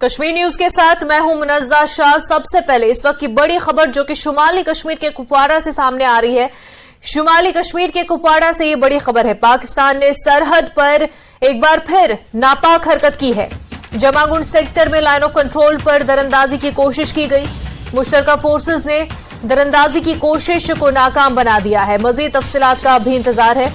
Kashmir news के साथ मैं हूं मुनज़्ज़ा शाह। सबसे पहले इस वक्त की बड़ी खबर जो कि शुमाली कश्मीर के कुपवाड़ा से सामने आ रही है। शुमाली कश्मीर के कुपवाड़ा से ये बड़ी खबर है। पाकिस्तान ने सरहद पर एक बार फिर नापाक हरकत की है। जमागुंड सेक्टर में लाइन ऑफ कंट्रोल पर दरअंदाजी की कोशिश की गई। मुश्तरका फोर्सेस ने दरअंदाजी की कोशिश को नाकाम बना दिया है। मजीद तफसीलात का भी इंतजार है।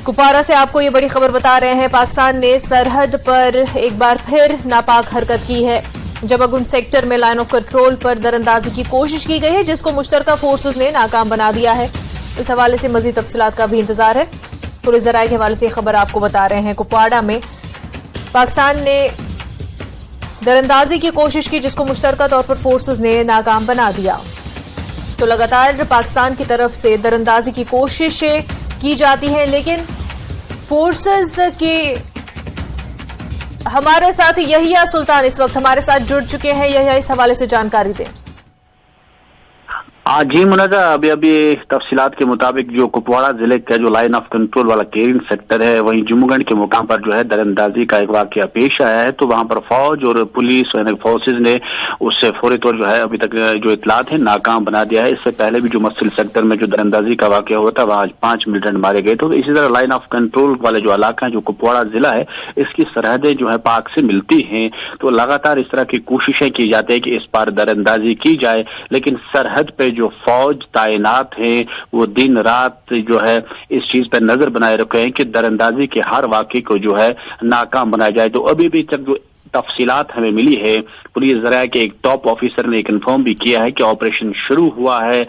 कुपवाड़ा से आपको ये बड़ी खबर बता रहे हैं। पाकिस्तान ने सरहद पर एक बार फिर नापाक हरकत की है। जमागुंड सेक्टर में लाइन ऑफ कंट्रोल पर दरअंदाजी की कोशिश की गई है, जिसको मुश्तरका फोर्सेस ने नाकाम बना दिया है। इस हवाले से मजीद तफसीलात का भी इंतजार है। पुलिस जराये के हवाले से खबर आपको बता रहे हैं। कुपवाड़ा में पाकिस्तान ने दरअंदाजी की कोशिश की, जिसको मुश्तरका तौर पर फोर्सेस ने नाकाम बना दिया। तो लगातार पाकिस्तान की तरफ से दरअंदाजी की कोशिशें की जाती हैं, लेकिन फोर्सेस के हमारे साथ यहिया सुल्तान इस वक्त हमारे साथ जुड़ चुके हैं। यहिया, इस हवाले से जानकारी दें। जी मुनज़्ज़ा, अभी तफसीलात के मुताबिक जो कुपवाड़ा जिले का जो लाइन ऑफ कंट्रोल वाला केरिन सेक्टर है, वहीं जुम्मगढ़ के मुकाम पर जो है दरअंदाजी का एक वाकया पेश आया है। तो वहां पर फौज और पुलिस फोर्सेज ने उससे फौरी तौर जो है अभी तक जो इतलात है नाकाम बना दिया है। इससे पहले भी जो मस्जिद सेक्टर में जो दरअंदाजी का वाकया हुआ था, वहां 5 मिलिटेंट मारे गए। तो इसी तरह लाइन ऑफ कंट्रोल वाले जो इलाका है, जो कुपवाड़ा जिला है, इसकी सरहदें जो है पाक से मिलती हैं। तो लगातार इस तरह की कोशिशें की जाती है कि इस बार दरअंदाजी की जाए, लेकिन सरहद पे जो फौज तैनात है वो दिन रात जो है इस चीज पर नजर बनाए रखे हैं कि दरअंदाजी के हर वाकये को जो है नाकाम बनाया जाए। तो अभी भी तक जो तफसीलात हमें मिली है, पुलिस जराये के एक टॉप ऑफिसर ने कंफर्म भी किया है कि ऑपरेशन शुरू हुआ है।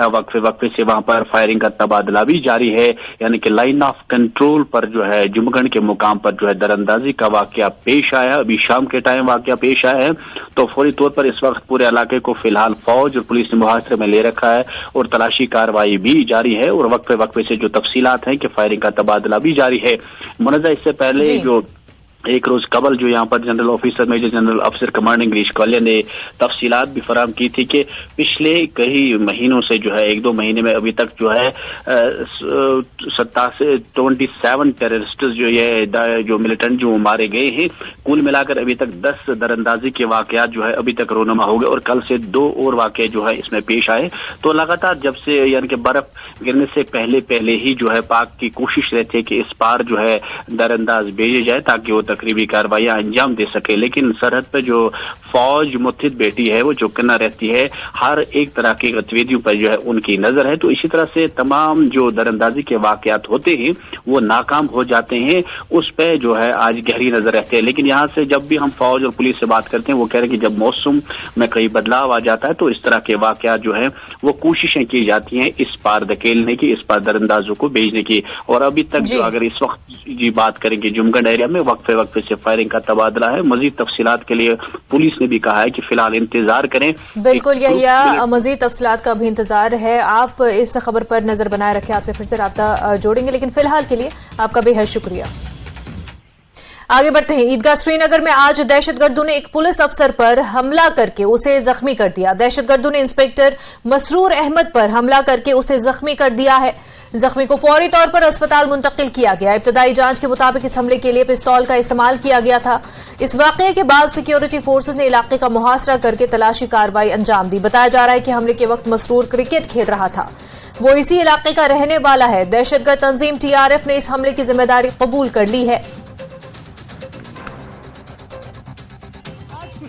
वक्फे वक्फे से वहां पर फायरिंग का तबादला भी जारी है, यानी कि लाइन ऑफ कंट्रोल पर जो है जुम्मगढ़ के मुकाम पर जो है दरअंदाजी का वाकया पेश आया। अभी शाम के टाइम वाकया पेश आया है। तो फौरी तौर पर इस वक्त पूरे इलाके को फिलहाल फौज और पुलिस ने मुहासरे में ले रखा है और तलाशी कार्रवाई भी जारी है और वक्फे वक्फे से जो तफसीलात हैं कि फायरिंग का तबादला भी जारी है। मुनज़्ज़ा, इससे पहले जो एक रोज कबल जो यहाँ पर जनरल ऑफिसर मेजर जनरल अफसर कमांडिंग गिरीश कालिया ने तफसीलात भी फराहम की थी कि पिछले कई महीनों से जो है 1-2 महीने में अभी तक जो है 27 टेररिस्ट जो ये जो मिलिटेंट जो मारे गए हैं। कुल मिलाकर अभी तक 10 दरअंदाजी के वाकयात जो है अभी तक रोनमा हो गए और कल से 2 और वाकये जो है इसमें पेश आए। तो लगातार जब से यानी कि बर्फ गिरने से पहले ही जो है पाक की कोशिश रहती है कि इस बार जो है दरअंदाज भेजे जाए ताकि वो तकरीबी कार्रवाइयां अंजाम दे सके, लेकिन सरहद पे जो फौज मुत्तहिद बैठी है वो चौकन्ना रहती है। हर एक तरह की गतिविधियों पर जो है उनकी नजर है। तो इसी तरह से तमाम जो दरअंदाजी के वाकयात होते हैं वो नाकाम हो जाते हैं। उस पर जो है आज गहरी नजर रहती है। लेकिन यहाँ से जब भी हम फौज और पुलिस से बात करते हैं, वो कह रहे हैं कि जब मौसम में कई बदलाव आ जाता है तो इस तरह के वाकयात जो है वो कोशिशें की जाती हैं इस पार धकेलने की, इस पार दरअंदाजों को भेजने की। और अभी तक जो अगर इस वक्त जी बात करेंगे जुम्मगढ़ एरिया में वक्फे वक्फे से फायरिंग का तबादला है। मजीद तफसीलात के लिए पुलिस ने भी कहा है कि फिलहाल इंतजार करें। बिल्कुल, यहिया, मजीद तफसीलात का भी इंतजार है। आप इस खबर पर नजर बनाए रखें। आपसे फिर से राब्ता जोड़ेंगे, लेकिन फिलहाल के लिए आपका बेहद शुक्रिया। आगे बढ़ते हैं। ईदगाह श्रीनगर में आज दहशतगर्दों ने एक पुलिस अफसर पर हमला करके उसे जख्मी कर दिया। दहशतगर्दों ने इंस्पेक्टर मसरूर अहमद पर हमला करके उसे जख्मी कर दिया है। जख्मी को फौरी तौर पर अस्पताल मुंतकिल किया गया। इब्तदाई जांच के मुताबिक इस हमले के लिए पिस्तौल का इस्तेमाल किया गया था। इस वाकये के बाद सिक्योरिटी फोर्सेज ने इलाके का मुहासरा करके तलाशी कार्रवाई अंजाम दी। बताया जा रहा है कि हमले के वक्त मसरूर क्रिकेट खेल रहा था। वो इसी इलाके का रहने वाला है। दहशतगर्द तंजीम TRF ने इस हमले की जिम्मेदारी कबूल कर ली है।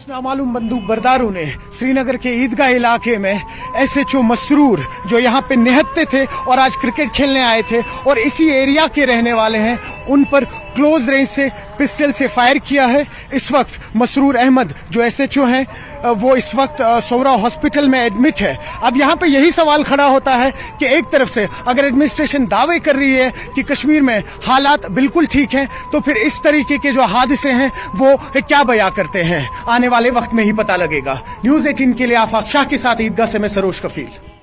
नामालूम बंदूक बरदारों ने श्रीनगर के ईदगाह इलाके में SHO मसरूर जो यहाँ पे निहत्ते थे और आज क्रिकेट खेलने आए थे और इसी एरिया के रहने वाले हैं, उन पर क्लोज रेंज से पिस्टल से फायर किया है। इस वक्त मसरूर अहमद जो SHO हैं वो इस वक्त सोरा हॉस्पिटल में एडमिट है। अब यहाँ पे यही सवाल खड़ा होता है कि एक तरफ से अगर एडमिनिस्ट्रेशन दावे कर रही है कि कश्मीर में हालात बिल्कुल ठीक हैं, तो फिर इस तरीके के जो हादसे हैं वो क्या बयां करते हैं, आने वाले वक्त में ही पता लगेगा। न्यूज़ 18 के लिए आफाक शाह के साथ ईदगाह से मैं सरोज कफील।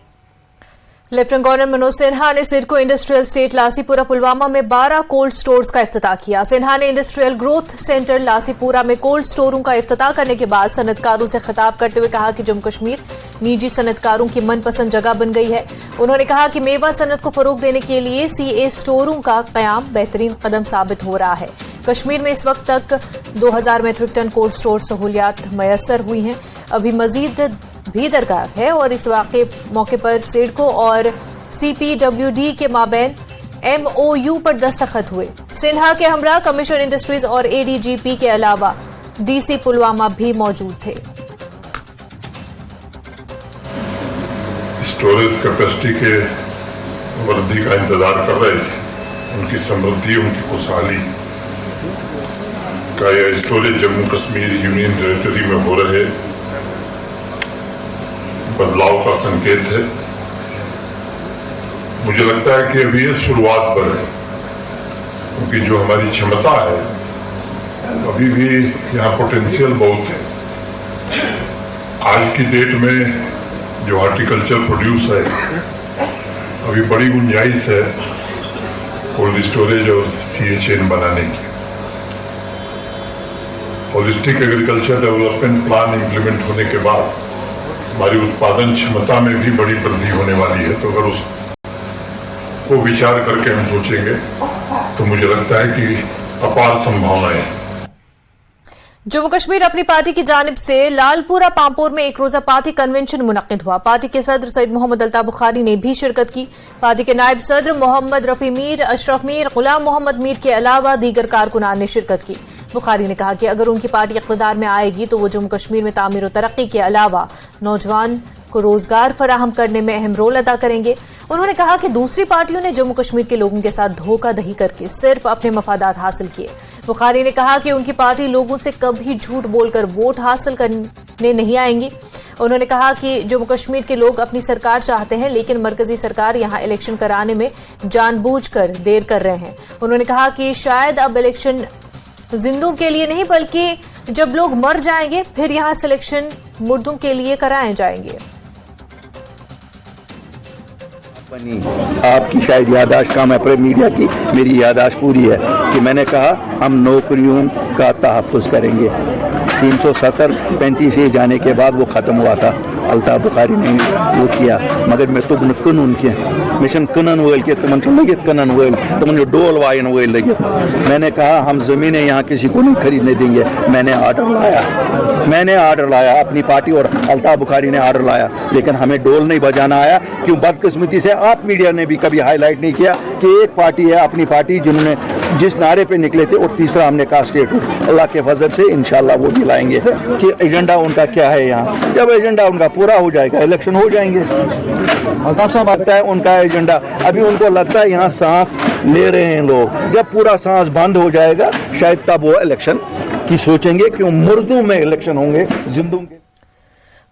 लेफ्टिनेंट गवर्नर मनोज सिन्हा ने सिडको इंडस्ट्रियल स्टेट लासीपुरा पुलवामा में 12 कोल्ड स्टोर्स का इफ्तिताह किया। सिन्हा ने इंडस्ट्रियल ग्रोथ सेंटर लासीपुरा में कोल्ड स्टोरों का इफ्तिताह करने के बाद सनतकारों से खिताब करते हुए कहा कि जम्मू कश्मीर निजी सनतकारों की मनपसंद जगह बन गई है। उन्होंने कहा कि मेवा सनत को फरोग देने के लिए CA स्टोरों का कयाम बेहतरीन कदम साबित हो रहा है। कश्मीर में इस वक्त तक 2000 मैट्रिक टन कोल्ड स्टोर सहूलियात मयसर हुई हैं। अभी मजीद भी दरकार है और इस मौके पर सिडको और CPWD के माबैन MOU पर दस्तखत हुए। सिन्हा के हमरा कमिश्नर इंडस्ट्रीज और ADGP के अलावा DC पुलवामा भी मौजूद थे। स्टोरेज कैपेसिटी के वृद्धि का इंतजार कर रहे थे, उनकी समृद्धि, उनकी खुशहाली का यह storage Jammu Kashmir union territory में हो रहे बदलाव का संकेत है। मुझे लगता है कि अभी ये शुरुआत पर है, क्योंकि जो हमारी क्षमता है अभी भी यहाँ पोटेंशियल बहुत है। आज की डेट में जो हॉर्टिकल्चर प्रोड्यूस है अभी बड़ी गुंजाइश है कोल्ड स्टोरेज और CHN बनाने की। Holistic agriculture development plan implement होने के बाद हमारी उत्पादन क्षमता में भी बड़ी वृद्धि होने वाली है। तो अगर उसको विचार करके हम सोचेंगे तो मुझे लगता है कि अपार संभावनाएं हैं। जम्मू कश्मीर अपनी पार्टी की जानिब से लालपुरा पामपुर में एक रोजा पार्टी कन्वेंशन मुनक्किद हुआ। पार्टी के सदर सईद मोहम्मद अल्ताफ बुखारी ने भी शिरकत की। पार्टी के नायब सदर मोहम्मद रफी मीर, अशरफ मीर, गुलाम मोहम्मद मीर के अलावा दीगर कारकुनान ने शिरकत की। बुखारी ने कहा कि अगर उनकी पार्टी इक़्तिदार में आएगी तो वो जम्मू कश्मीर में तामीर और तरक्की के अलावा नौजवान को रोजगार फराहम करने में अहम रोल अदा करेंगे। उन्होंने कहा कि दूसरी पार्टियों ने जम्मू कश्मीर के लोगों के साथ धोखाधड़ी करके सिर्फ अपने मफादात हासिल किए। बुखारी ने कहा कि उनकी पार्टी लोगों से कभी झूठ बोलकर वोट हासिल करने नहीं आएंगी। उन्होंने कहा कि जम्मू कश्मीर के लोग अपनी सरकार चाहते हैं, लेकिन मरकजी सरकार यहां इलेक्शन कराने में जानबूझकर देर कर रहे हैं। उन्होंने कहा कि शायद अब इलेक्शन जिंदों के लिए नहीं बल्कि जब लोग मर जाएंगे फिर यहां सिलेक्शन मुर्दों के लिए कराए जाएंगे। आपकी शायद यादाश्त कम है, पर मीडिया की मेरी यादाश्त पूरी है कि मैंने कहा हम नौकरियों का तहफ़्फ़ुज़ करेंगे। 370-35 जाने के बाद वो ख़त्म हुआ था। अल्ताफ बुखारी ने वो किया, मगर मैं तो कन उनके मिशन कनन वल के तुम लगित कनन वल तुम जो डोल वायन वल लगित। मैंने कहा हम ज़मीनें यहाँ किसी को नहीं खरीदने देंगे। मैंने आर्डर लाया अपनी पार्टी और अल्ताफ बुखारी ने आर्डर लाया, लेकिन हमें डोल नहीं बजाना आया। क्यों बदकिस्मती से आप मीडिया ने भी कभी हाईलाइट नहीं किया कि एक पार्टी है अपनी पार्टी जिन्होंने जिस नारे पे निकले थे, और तीसरा हमने कहा स्टेटहुड। अल्लाह के फजल से इंशाल्लाह वो भी लाएंगे कि एजेंडा उनका क्या है। यहाँ जब एजेंडा उनका पूरा हो जाएगा इलेक्शन हो जाएंगे। अल्ताफ साहब आता है उनका एजेंडा, अभी उनको लगता है यहाँ सांस ले रहे हैं लोग, जब पूरा सांस बंद हो जाएगा शायद तब वो इलेक्शन की सोचेंगे। क्यों मुर्दों में इलेक्शन होंगे, जिंदों के।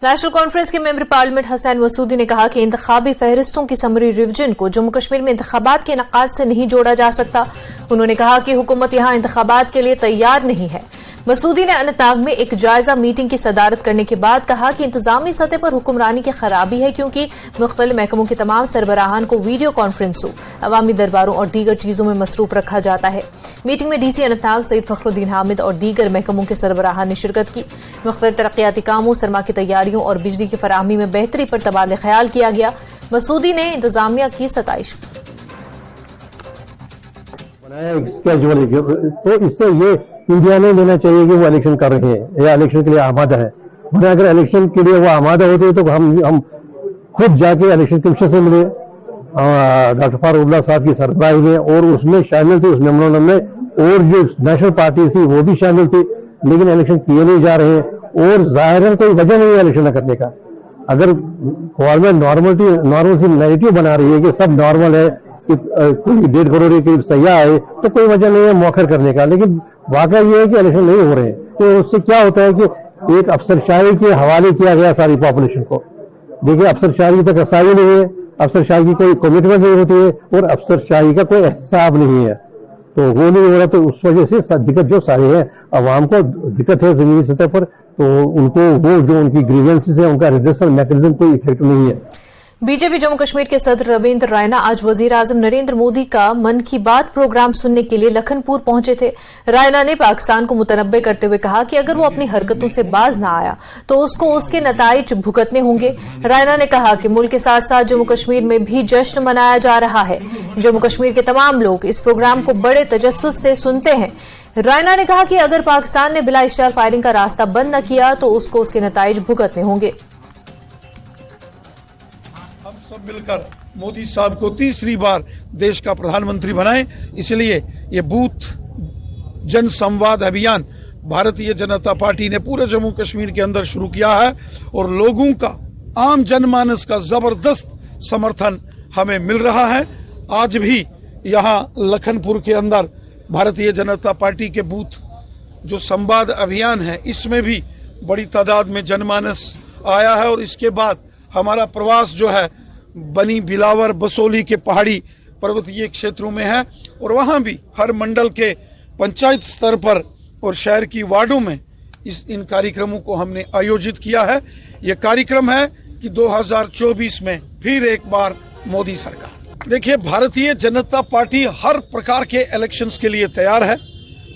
नेशनल कॉन्फ्रेंस के मेंबर पार्लियामेंट हसनैन मसूदी ने कहा कि इंतखाबी फहरिस्तों की समरी रिवीजन को जम्मू कश्मीर में इंतखाबात के इनेकाद से नहीं जोड़ा जा सकता। उन्होंने कहा कि हुकूमत यहां इंतखाबात के लिए तैयार नहीं है। मसूदी ने अनंतनाग में एक जायजा मीटिंग की सदारत करने के बाद कहा कि इंतजामी सतह पर हुक्मरानी की खराबी है, क्योंकि मुख्तलिफ महकमों के तमाम सरबराहान को वीडियो कॉन्फ्रेंसों, अवामी दरबारों और दीगर चीजों में मसरूफ रखा जाता है। मीटिंग में DC अनंतनाग सईद फखरुद्दीन हामिद और दीगर महकमों के सरबराहान ने शिरकत की। मुख्तलिफ तरक्याती कामों, सरमा की तैयारियों और बिजली की फराहमी में बेहतरी पर तबादला ख्याल किया गया। मसूदी ने इंतजामिया की सताइश की। तो इससे ये इंडिया ने लेना चाहिए कि वो इलेक्शन कर रहे हैं या इलेक्शन के लिए आमादा है। वरना अगर इलेक्शन के लिए वो आमादा होते तो हम खुद जाके इलेक्शन कमीशन से मिले, डॉक्टर फारूक साहब की सरबराही में, और उसमें शामिल थे उस मेमोरेंडम में, और जो नेशनल पार्टी थी वो भी शामिल थी, लेकिन इलेक्शन किए नहीं जा रहे हैं। और जाहिर कोई वजह नहीं है इलेक्शन न करने का। अगर गवर्नमेंट नॉर्मल सी नैरेटिव बना रही है कि सब नॉर्मल है, कोई 1.5 करोड़ के करीब सयाह है, तो कोई वजह नहीं है मौखर करने का। लेकिन वाकई ये है कि इलेक्शन नहीं हो रहे हैं, तो उससे क्या होता है कि एक अफसरशाही के हवाले किया गया सारी पॉपुलेशन को। देखिए अफसरशाही तक रसाई नहीं है, अफसरशाही की कोई कमिटमेंट नहीं होती है, और अफसरशाही का कोई एहसाब नहीं है, तो वो नहीं हो रहा। तो उस वजह से दिक्कत जो सारी है, अवाम को दिक्कत है जमीनी सतह पर, तो उनको वो जो उनकी ग्रीवेंसेस है उनका रिड्रेसल मैकेनिज्म कोई इफेक्ट नहीं है। बीजेपी जम्मू कश्मीर के सदर रविंद्र रायना आज वजीर आजम नरेंद्र मोदी का मन की बात प्रोग्राम सुनने के लिए लखनपुर पहुंचे थे। रायना ने पाकिस्तान को मुतनब्बे करते हुए कहा कि अगर वो अपनी हरकतों से बाज न आया तो उसको उसके नताइज भुगतने होंगे। रायना ने कहा कि मुल्क के साथ साथ जम्मू कश्मीर में भी जश्न मनाया जा रहा है। जम्मू कश्मीर के तमाम लोग इस प्रोग्राम को बड़े तजस्सुस से सुनते हैं। रायना ने कहा कि अगर पाकिस्तान ने बिला इश्तिहार फायरिंग का रास्ता बंद न किया तो उसको उसके नताइज भुगतने होंगे। हम सब मिलकर मोदी साहब को तीसरी बार देश का प्रधानमंत्री बनाएं। इसलिए ये बूथ जन संवाद अभियान भारतीय जनता पार्टी ने पूरे जम्मू कश्मीर के अंदर शुरू किया है और लोगों का, आम जनमानस का जबरदस्त समर्थन हमें मिल रहा है। आज भी यहाँ लखनपुर के अंदर भारतीय जनता पार्टी के बूथ जो संवाद अभियान है इसमें भी बड़ी तादाद में जनमानस आया है और इसके बाद हमारा प्रवास जो है बनी, बिलावर, बसोली के पहाड़ी पर्वतीय क्षेत्रों में है और वहां भी हर मंडल के पंचायत स्तर पर और शहर की वार्डों में इन कार्यक्रमों को हमने आयोजित किया है। ये कार्यक्रम है कि 2024 में फिर एक बार मोदी सरकार। देखिए, भारतीय जनता पार्टी हर प्रकार के इलेक्शंस के लिए तैयार है।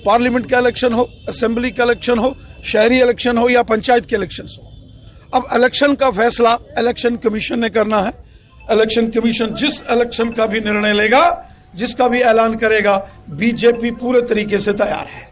पार्लियामेंट का इलेक्शन हो, असेंबली का इलेक्शन हो, शहरी इलेक्शन हो या पंचायत के इलेक्शन हो। अब इलेक्शन का फैसला इलेक्शन कमीशन ने करना है। इलेक्शन कमीशन जिस इलेक्शन का भी निर्णय लेगा, जिसका भी ऐलान करेगा, बीजेपी पूरे तरीके से तैयार है।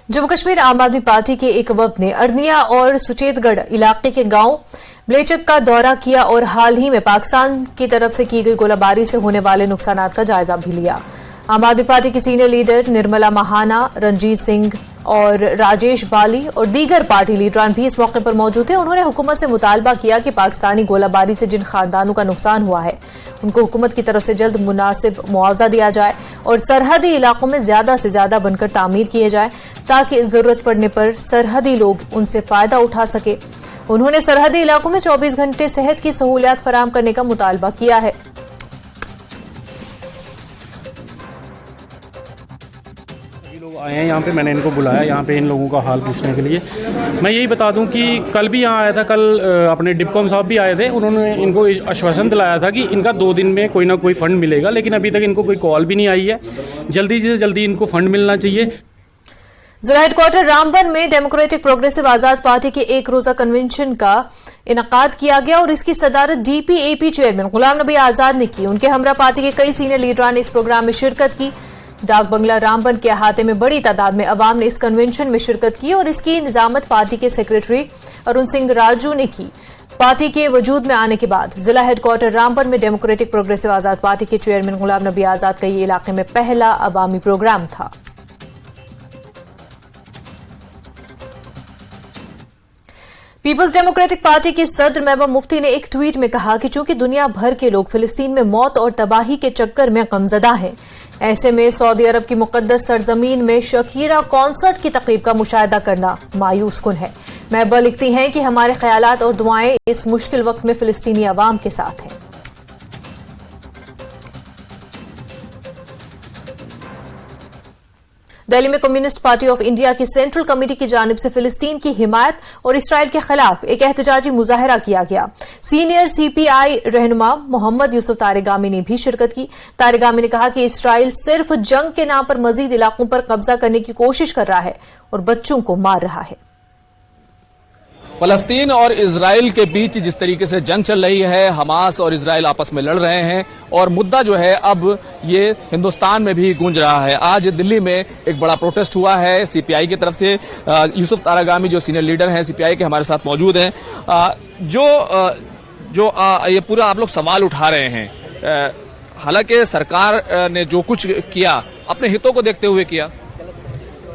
जम्मू कश्मीर आम आदमी पार्टी के एक वफ्द ने अरनिया और सुचेतगढ़ इलाके के गांव ब्लेचक का दौरा किया और हाल ही में पाकिस्तान की तरफ से की गई गोलाबारी से होने वाले नुकसान का जायजा भी लिया। आम आदमी पार्टी की सीनियर लीडर निर्मला महाना, रंजीत सिंह और राजेश बाली और दीगर पार्टी लीडरान भी इस मौके पर मौजूद थे। उन्होंने हुकूमत से मुतालबा किया कि पाकिस्तानी गोलाबारी से जिन खानदानों का नुकसान हुआ है उनको हुकूमत की तरफ से जल्द मुनासिब मुआवजा दिया जाए और सरहदी इलाकों में ज्यादा से ज्यादा बनकर तामीर किए जाए ताकि जरूरत पड़ने पर सरहदी लोग उनसे फायदा उठा सके। उन्होंने सरहदी इलाकों में 24 घंटे सेहत की सहूलियत फराहम करने का मुतालबा किया है। लोग आए हैं यहाँ पे, मैंने इनको बुलाया यहाँ पे इन लोगों का हाल पूछने के लिए। मैं यही बता दूं कि कल भी यहाँ आया था, कल अपने डिप्कॉम साहब भी आए थे। उन्होंने इनको आश्वासन दिलाया था कि इनका 2 दिन में कोई ना कोई फंड मिलेगा, लेकिन अभी तक इनको कोई कॉल भी नहीं आई है। जल्दी से जल्दी इनको फंड मिलना चाहिए। जिला हेडक्वार्टर रामबन में डेमोक्रेटिक प्रोग्रेसिव आजाद पार्टी के एक रोजा कन्वेंशन का इनकाद किया गया और इसकी सदारत डीपीएपी चेयरमैन गुलाम नबी आजाद ने की। उनके हमरा पार्टी के कई सीनियर लीडरान ने इस प्रोग्राम में शिरकत की। डाक बंगला रामबन के अहाते में बड़ी तादाद में अवाम ने इस कन्वेंशन में शिरकत की और इसकी निजामत पार्टी के सेक्रेटरी अरुण सिंह राजू ने की। पार्टी के वजूद में आने के बाद जिला हेडक्वार्टर रामबन में डेमोक्रेटिक प्रोग्रेसिव आजाद पार्टी के चेयरमैन गुलाम नबी आजाद का ये इलाके में पहला अवामी प्रोग्राम था। पीपल्स डेमोक्रेटिक पार्टी के सदर महबूब मुफ्ती ने एक ट्वीट में कहा कि चूंकि दुनिया भर के लोग फिलिस्तीन में मौत और तबाही के चक्कर में गमजदा हैं, ऐसे में सऊदी अरब की मुकद्दस सरजमीन में शकीरा कॉन्सर्ट की तकरीब का मुशाहिदा करना मायूस कुन है। महबूबा लिखती हैं कि हमारे ख्यालात और दुआएं इस मुश्किल वक्त में फिलिस्तीनी अवाम के साथ हैं। दिल्ली में कम्युनिस्ट पार्टी ऑफ इंडिया की सेंट्रल कमेटी की जानिब से फिलिस्तीन की हिमायत और इसराइल के खिलाफ एक एहतजाजी मुजाहरा किया गया। सीनियर सीपीआई रहनुमा मोहम्मद यूसुफ तारिगामी ने भी शिरकत की। तारिगामी ने कहा कि इसराइल सिर्फ जंग के नाम पर मजीद इलाकों पर कब्जा करने की कोशिश कर रहा है और बच्चों को मार रहा है। फलस्तीन और इजराइल के बीच जिस तरीके से जंग चल रही है, हमास और इजराइल आपस में लड़ रहे हैं और मुद्दा जो है अब ये हिंदुस्तान में भी गूंज रहा है। आज दिल्ली में एक बड़ा प्रोटेस्ट हुआ है सीपीआई की तरफ से। यूसुफ तारिगामी जो सीनियर लीडर हैं सीपीआई के, हमारे साथ मौजूद हैं। ये पूरा आप लोग सवाल उठा रहे हैं, हालांकि सरकार ने जो कुछ किया अपने हितों को देखते हुए किया।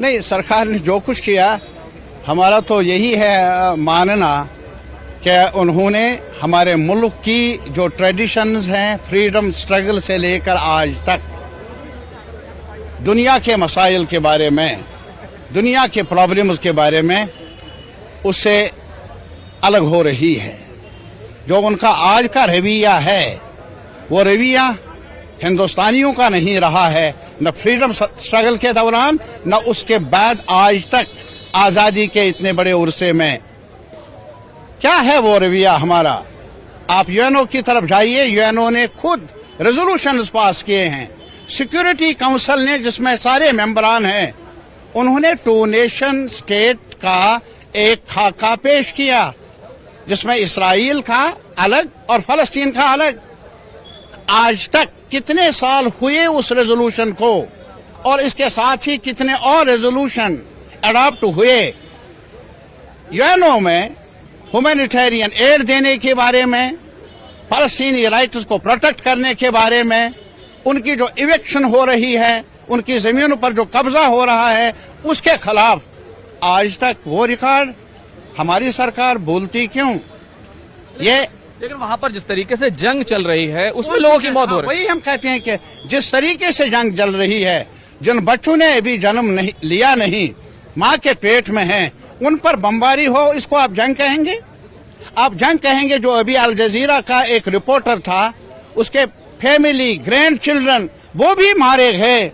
नहीं, सरकार ने जो कुछ किया, हमारा तो यही है मानना कि उन्होंने हमारे मुल्क की जो ट्रेडिशंस हैं, फ्रीडम स्ट्रगल से लेकर आज तक दुनिया के मसाइल के बारे में, दुनिया के प्रॉब्लम्स के बारे में उससे अलग हो रही है। जो उनका आज का रवैया है वो रवैया हिंदुस्तानियों का नहीं रहा है, न फ्रीडम स्ट्रगल के दौरान न उसके बाद आज तक आज़ादी के इतने बड़े उर्से में। क्या है वो रवैया हमारा? आप यूएनओ की तरफ जाइए, यूएनओ ने खुद रेजोल्यूशन पास किए हैं। सिक्योरिटी काउंसिल ने, जिसमें सारे मेंबरान हैं, उन्होंने 2 नेशन स्टेट का एक खाका पेश किया, जिसमें इसराइल का अलग और फलस्तीन का अलग। आज तक कितने साल हुए उस रेजोल्यूशन को, और इसके साथ ही कितने और रेजोल्यूशन अडॉप्ट हुए। यूएनओ में ह्यूमैनिटेरियन एड देने के बारे में, फलस्तीनी राइट्स को प्रोटेक्ट करने के बारे में, उनकी जो इवेक्शन हो रही है, उनकी जमीनों पर जो कब्जा हो रहा है, उसके खिलाफ आज तक वो रिकॉर्ड हमारी सरकार बोलती क्यों? ये लेकिन वहां पर जिस तरीके से जंग चल रही है उसमें लोगों की मौत हो रही है। वही हम कहते हैं कि जिस तरीके से जंग चल रही है, जिन बच्चों ने अभी जन्म नहीं लिया, नहीं माँ के पेट में हैं, उन पर बमबारी हो, इसको आप जंग कहेंगे? आप जंग कहेंगे? जो अभी अल जजीरा का एक रिपोर्टर था, उसके फैमिली, ग्रैंड चिल्ड्रन, वो भी मारे गए।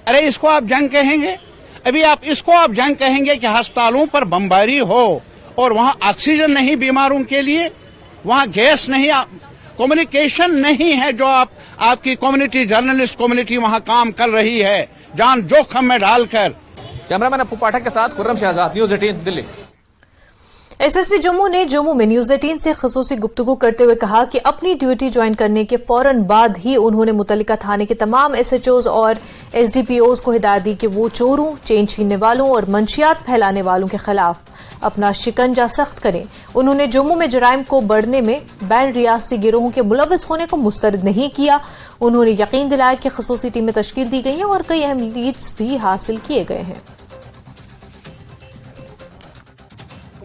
अरे इसको आप जंग कहेंगे? अभी आप इसको आप जंग कहेंगे कि अस्पतालों पर बमबारी हो और वहां ऑक्सीजन नहीं बीमारों के लिए, वहां गैस नहीं, कम्युनिकेशन नहीं है, जो आपकी कम्युनिटी, जर्नलिस्ट कम्युनिटी वहां काम कर रही है जान जोखिम में डालकर। कैमरामैन अपू पाठक के साथ खुर्रम शहजाद, न्यूज 18 दिल्ली। एसएसपी जम्मू ने जम्मू में न्यूज 18 से खसूसी गुफ्तगू करते हुए कहा कि अपनी ड्यूटी ज्वाइन करने के फौरन बाद ही उन्होंने मुतल्लिका थाने के तमाम एसएचओज और एसडीपीओज को हिदायत दी कि वो चोरों, चेन छीनने वालों और मंशियात फैलाने वालों के खिलाफ अपना शिकंजा सख्त करें। उन्होंने जम्मू में जराइम को बढ़ने में बैन रियासती गिरोहों के मुलविस होने को मुस्तरद नहीं किया। उन्होंने यकीन दिलाया कि खसूसी टीमें तश्कील दी गई हैं और कई अहम लीड्स भी हासिल किए गए हैं।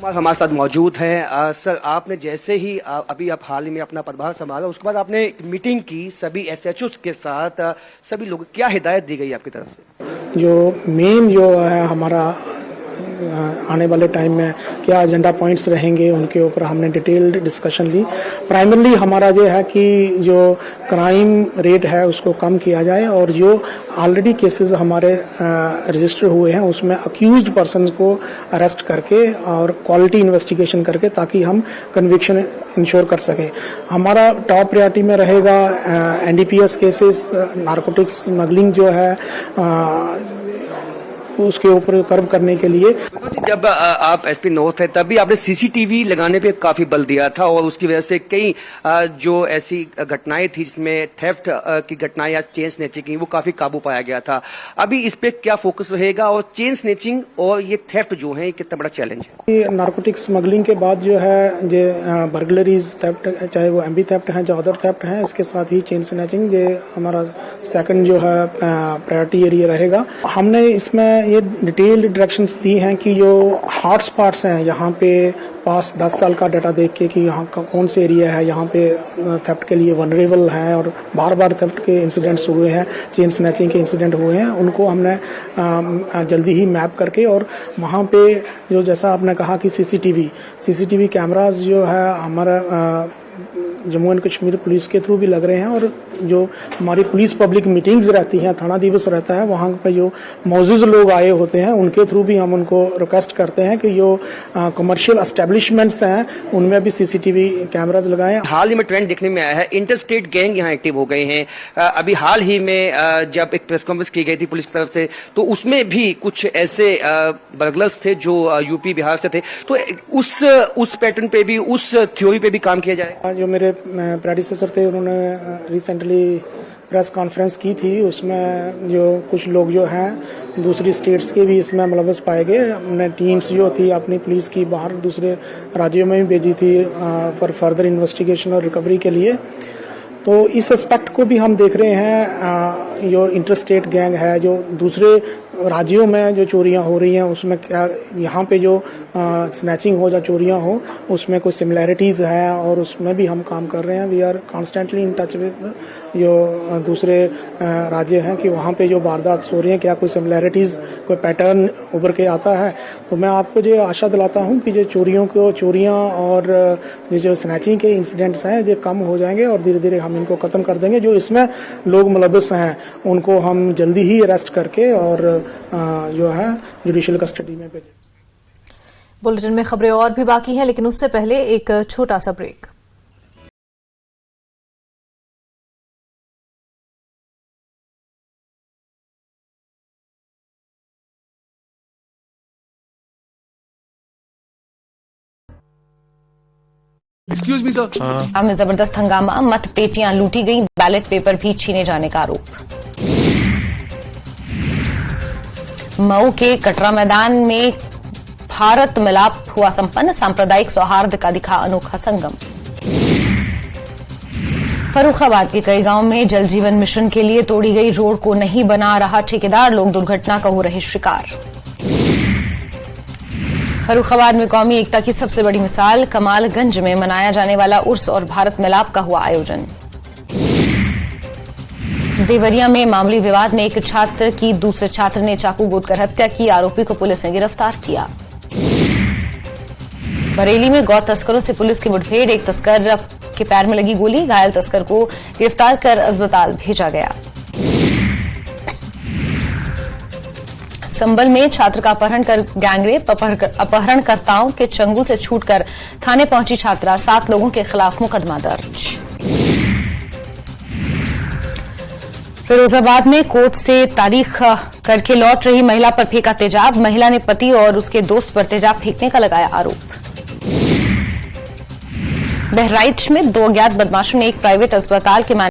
हमारे साथ मौजूद हैं। सर, आपने जैसे ही अभी आप हाल ही में अपना पदभार संभाला, उसके बाद आपने मीटिंग की सभी एसएचओ के साथ, सभी लोग, क्या हिदायत दी गई आपकी तरफ से? जो मेन जो है हमारा आने वाले टाइम में क्या एजेंडा पॉइंट्स रहेंगे, उनके ऊपर हमने डिटेल्ड डिस्कशन ली। प्राइमरली हमारा ये है कि जो क्राइम रेट है उसको कम किया जाए, और जो ऑलरेडी केसेस हमारे रजिस्टर हुए हैं उसमें अक्यूज्ड पर्सन को अरेस्ट करके और क्वालिटी इन्वेस्टिगेशन करके, ताकि हम कन्विक्शन इंश्योर कर सकें। हमारा टॉप प्रायोरिटी में रहेगा एनडीपीएस केसेस, नारकोटिक्स स्मगलिंग जो है उसके ऊपर कर्व करने के लिए। जब आप एसपी नॉर्थ थे तभी आपने सीसीटीवी लगाने पे काफी बल दिया था, और उसकी वजह से कई जो ऐसी घटनाएं थी जिसमें थेफ्ट की घटनाएं या चेन स्नैचिंग की, वो काफी काबू पाया गया था। अभी इस पे क्या फोकस रहेगा, और चेन स्नैचिंग और ये थेफ्ट जो है कितना बड़ा चैलेंज है? नारकोटिक्स स्मगलिंग के बाद जो है जो बर्गलरीज थेफ्ट, चाहे वो एमबी थेफ्ट है, जो अदर थेफ्ट है, इसके साथ ही चेन स्नैचिंग जो हमारा सेकंड जो है प्रायोरिटी एरिया रहेगा। हमने इसमें ये डिटेल्ड डायरेक्शंस दी हैं कि जो हॉट स्पॉट्स हैं यहाँ पे पास 10 साल का डाटा देख के कि यहाँ का कौन से एरिया है यहाँ पे थेफ्ट के लिए वनरेबल है और बार बार थेफ्ट के इंसिडेंट्स हुए हैं, चेन स्नैचिंग के इंसिडेंट हुए हैं, उनको हमने जल्दी ही मैप करके, और वहाँ पे जो जैसा आपने कहा कि सीसीटीवी कैमरास जो है हमारा जम्मू एंड कश्मीर पुलिस के थ्रू भी लग रहे हैं, और जो हमारी पुलिस पब्लिक मीटिंग्स रहती हैं, थाना दिवस रहता है, वहाँ पे जो मौजूद लोग आए होते हैं उनके थ्रू भी हम उनको रिक्वेस्ट करते हैं कि जो कमर्शियल एस्टेब्लिशमेंट्स हैं उनमें भी सीसीटीवी कैमराज लगाएं। हाल ही में ट्रेंड देखने में आया है, इंटरस्टेट गैंग यहाँ एक्टिव हो गए हैं। अभी हाल ही में जब एक प्रेस कॉन्फ्रेंस की गई थी पुलिस की तरफ से, तो उसमें भी कुछ ऐसे बर्गलर्स थे जो यूपी बिहार से थे, तो उस पैटर्न पे भी, उस थ्योरी पे भी काम किया जाए। जो मेरे प्रेडिसेसर थे उन्होंने रिसेंटली प्रेस कॉन्फ्रेंस की थी, उसमें जो कुछ लोग जो हैं दूसरी स्टेट्स के भी इसमें मुलव्वस पाए गए। हमने टीम्स जो थी अपनी पुलिस की बाहर दूसरे राज्यों में भी भेजी थी फॉर फर्दर इन्वेस्टिगेशन और रिकवरी के लिए। तो इस एस्पेक्ट को भी हम देख रहे हैं, जो इंटरस्टेट गैंग है, जो दूसरे राज्यों में जो चोरियां हो रही हैं उसमें क्या यहाँ पे जो स्नैचिंग हो या चोरियां हो उसमें कुछ सिमिलैरिटीज़ है, और उसमें भी हम काम कर रहे हैं। We are constantly in touch with जो दूसरे राज्य हैं कि वहाँ पे जो वारदात हो रही हैं क्या कोई सिमिलैरिटीज़, कोई पैटर्न उभर के आता है। तो मैं आपको जो आशा दिलाता हूँ कि जो चोरियाँ और ये जो स्नैचिंग के इंसिडेंट्स हैं ये कम हो जाएंगे, और धीरे धीरे हम इनको ख़त्म कर देंगे। जो इसमें लोग मुलव्वस हैं उनको हम जल्दी ही अरेस्ट करके और जो है जुडिशियल कस्टडी में भेजें। बुलेटिन में खबरें और भी बाकी हैं, लेकिन उससे पहले एक छोटा सा ब्रेक। Excuse me sir. में जबरदस्त हंगामा, मत पेटियां लूटी गई, बैलेट पेपर भी छीने जाने का आरोप। मऊ के कटरा मैदान में भारत मिलाप हुआ संपन्न, सांप्रदायिक सौहार्द का दिखा अनोखा संगम। फर्रुखाबाद के कई गांव में जल जीवन मिशन के लिए तोड़ी गई रोड को नहीं बना रहा ठेकेदार, लोग दुर्घटना का हो रहे शिकार। फर्रुखाबाद में कौमी एकता की सबसे बड़ी मिसाल, कमालगंज में मनाया जाने वाला उर्स और भारत मिलाप का हुआ आयोजन। देवरिया में मामूली विवाद में एक छात्र की दूसरे छात्र ने चाकू गोदकर हत्या की, आरोपी को पुलिस ने गिरफ्तार किया। बरेली में गौ तस्करों से पुलिस की मुठभेड़, एक तस्कर के पैर में लगी गोली, घायल तस्कर को गिरफ्तार कर अस्पताल भेजा गया। संबल में छात्र का अपहरण कर गैंगरेप, अपहरणकर्ताओं के चंगुल से छूटकर थाने पहुंची छात्रा, 7 लोगों के खिलाफ मुकदमा दर्ज। फिरोजाबाद में कोर्ट से तारीख करके लौट रही महिला पर फेंका तेजाब, महिला ने पति और उसके दोस्त पर तेजाब फेंकने का लगाया आरोप। बहराइच में 2 अज्ञात बदमाशों ने एक प्राइवेट अस्पताल के